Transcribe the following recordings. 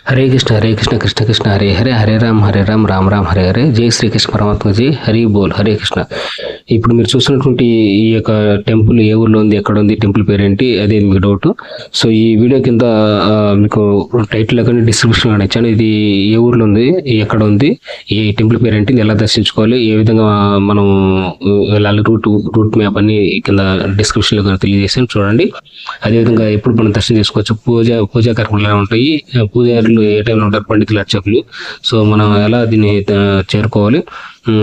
హరే కృష్ణ కృష్ణ కృష్ణ హరే హరే హరే రామ్ రామ రామ హరే హరే. జై శ్రీకృష్ణ పరమాత్మజీ. హరి బోల్. హరే కృష్ణ. ఇప్పుడు మీరు చూసినటువంటి ఈ యొక్క టెంపుల్ ఏ ఊర్లో ఉంది, ఎక్కడ ఉంది, టెంపుల్ పేరేంటి, అదే మీకు డౌట్. సో ఈ వీడియో కింద మీకు టైటిల్ కానీ డిస్క్రిప్షన్ కానీ ఇచ్చాను. ఇది ఏ ఊర్లో ఉంది, ఎక్కడ ఉంది, ఈ టెంపుల్ పేరేంటి, ఎలా దర్శించుకోవాలి, ఏ విధంగా మనం వెళ్ళాలి, రూట్ మ్యాప్ అన్ని కింద డిస్క్రిప్షన్లో కానీ తెలియజేసాను, చూడండి. అదేవిధంగా ఎప్పుడు మనం దర్శనం చేసుకోవచ్చు, పూజా కార్యక్రమాలు ఎలా ఉంటాయి, పూజారులు ఏ టైంలో ఉంటారు, పండితులు, అర్చకులు. సో మనం ఎలా దీన్ని చేరుకోవాలి,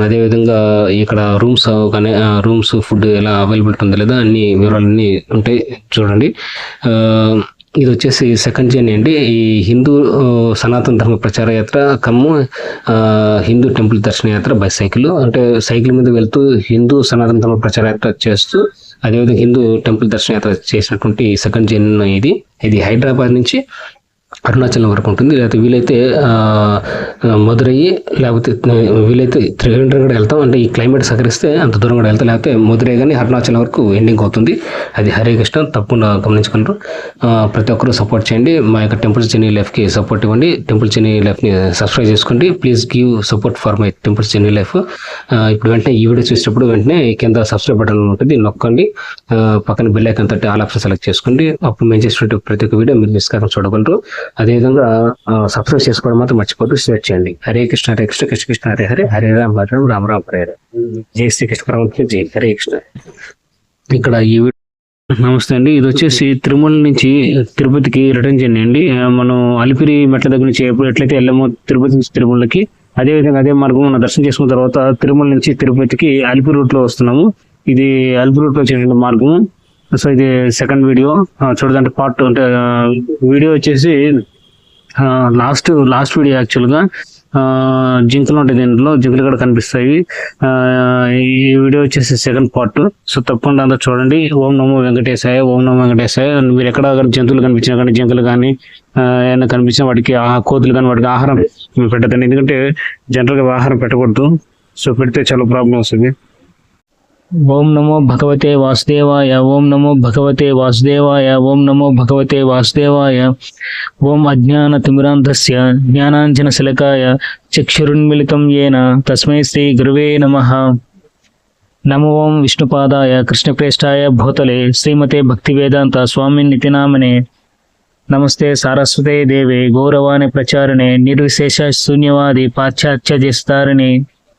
అదేవిధంగా ఇక్కడ రూమ్స్ ఫుడ్ ఎలా అవైలబిలిటీ ఉందా లేదా అన్ని వివరాలన్నీ ఉంటాయి, చూడండి. ఇది వచ్చేసి సెకండ్ జర్నీ అండి. ఈ హిందూ సనాతన ధర్మ ప్రచార యాత్ర హిందూ టెంపుల్ దర్శన యాత్ర బై సైకిల్. అంటే సైకిల్ మీద వెళ్తూ హిందూ సనాతన ధర్మ ప్రచార యాత్ర చేస్తూ అదేవిధంగా హిందూ టెంపుల్ దర్శన యాత్ర చేసినటువంటి సెకండ్ జర్నీ ఇది హైదరాబాద్ నుంచి అరుణాచలం వరకు ఉంటుంది. లేకపోతే వీలైతే మధురై, లేకపోతే వీలైతే త్రివేంద్రం కూడా వెళ్తాం. అంటే ఈ క్లైమేట్ సహకరిస్తే అంత దూరం కూడా వెళ్తాం. లేకపోతే మధురై కానీ అరుణాచలం వరకు ఎండింగ్ అవుతుంది. అది హరే కృష్ణ, తప్పకుండా గమనించగలరు. ప్రతి ఒక్కరూ సపోర్ట్ చేయండి. మా యొక్క టెంపుల్స్ జర్నీ లైఫ్కి సపోర్ట్ ఇవ్వండి. టెంపుల్ జర్నీ లైఫ్ని సబ్స్క్రైబ్ చేసుకోండి. Please give support for my temples journey life. ఇప్పుడు వెంటనే ఈ వీడియో చూసేటప్పుడు వెంటనే కింద సబ్స్క్రైబ్ బటన్ ఉంటుంది, నొక్కండి. పక్కన బెల్ ఐకాన్ తట్టి ఆల్ ఆప్షన్ సెలెక్ట్ చేసుకోండి. అప్పుడు మేము చేసినట్టు ప్రతి ఒక్క వీడియో మీరు మిస్ కాకుండా చూడగలరు. అదేవిధంగా సబ్స్క్రైబ్ చేసుకోవడం మాత్రం మర్చిపోతూ షేర్ చేయండి. హరే కృష్ణ కృష్ణ కృష్ణ హరే హరే హరే రామ రామ హరే హరే. జై శ్రీకృష్ణ పరమాత్మ. జై హరే కృష్ణ. ఇక్కడ ఈ నమస్తే అండి. ఇది వచ్చేసి తిరుమల నుంచి తిరుపతికి రిటర్న్ జర్నీ అండి. మనం అలిపిరి మెట్ల దగ్గర నుంచి ఎట్లయితే వెళ్ళామో తిరుపతి నుంచి తిరుమలకి, అదేవిధంగా అదే మార్గం మనం దర్శనం చేసుకున్న తర్వాత తిరుమల నుంచి తిరుపతికి అలిపిరి రూట్ లో వస్తున్నాము. ఇది అలిపిరి రూట్ లో వచ్చే మార్గం. సో ఇది సెకండ్ వీడియో చూడదంటే పార్ట్. అంటే వీడియో వచ్చేసి లాస్ట్ వీడియో యాక్చువల్గా జింకలు ఉంటాయి, దీంట్లో జింకలు కూడా కనిపిస్తాయి. ఈ వీడియో వచ్చేసి సెకండ్ పార్ట్. సో తప్పకుండా అంతా చూడండి. ఓం నమో వెంకటేశాయ, ఓం నమో వెంకటేశాయ. మీరు ఎక్కడ జంతువులు కనిపించినా కానీ, జింకలు కానీ ఏమైనా కనిపించినా వాటికి కోతులు కానీ వాటికి ఆహారం పెట్టదండి. ఎందుకంటే జనరల్గా ఆహారం పెట్టకూడదు. సో పెడితే చాలా ప్రాబ్లం వస్తుంది. ఓం నమో భగవతే వాసుదేవాయ, ఓం నమో భగవతే వాసుదేవాయ, ఓం నమో భగవతే వాసుదేవాయ. ఓం అజ్ఞాన తిమిరాంధస్య జ్ఞానాంజన శలకాయ చక్షురున్మిళితం యేన తస్మై శ్రీ గురువే నమః. నమో ఓం విష్ణుపాదాయ కృష్ణప్రేష్ఠాయ భూతలే శ్రీమతే భక్తివేదాంత స్వామి నితినామనే. నమస్తే సారస్వతే దేవే గౌరవాణి ప్రచారణే నిర్విశేష శూన్యవాది పాశ్చాత్య జస్తారిణి.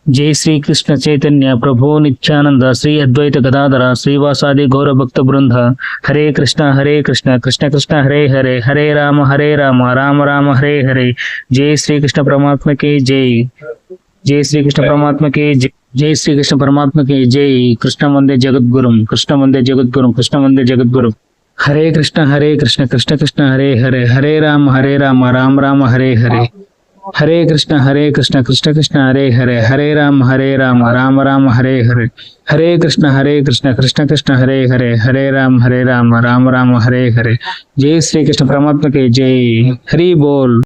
జై శ్రీకృష్ణ చైతన్య ప్రభు నిత్యానంద శ్రీ అద్వైత గదాధర శ్రీవాసాది గౌర భక్త బృంద. హరే కృష్ణ కృష్ణ కృష్ణ హరే హరే హరే రామ రామ రామ హరే హరే. జై శ్రీకృష్ణ పరమాత్మకి జై. జై శ్రీకృష్ణ పరమాత్మకి జై. జై శ్రీకృష్ణ పరమాత్మకి జై. కృష్ణ వందే జగద్గురుం, కృష్ణ వందే జగద్గురుం, కృష్ణ వందే జగద్గురుం. హరే కృష్ణ కృష్ణ కృష్ణ హరే హరే హరే రామ రామ రామ హరే హరే. హరే కృష్ణ కృష్ణ కృష్ణ హరే హరే హరే రామ రామ రామ హరే హరే. హరే కృష్ణ కృష్ణ కృష్ణ హరే హరే హరే రామ రామ రామ హరే హరే. జై శ్రీకృష్ణ పరమాత్మకి జై. హరి బోల్.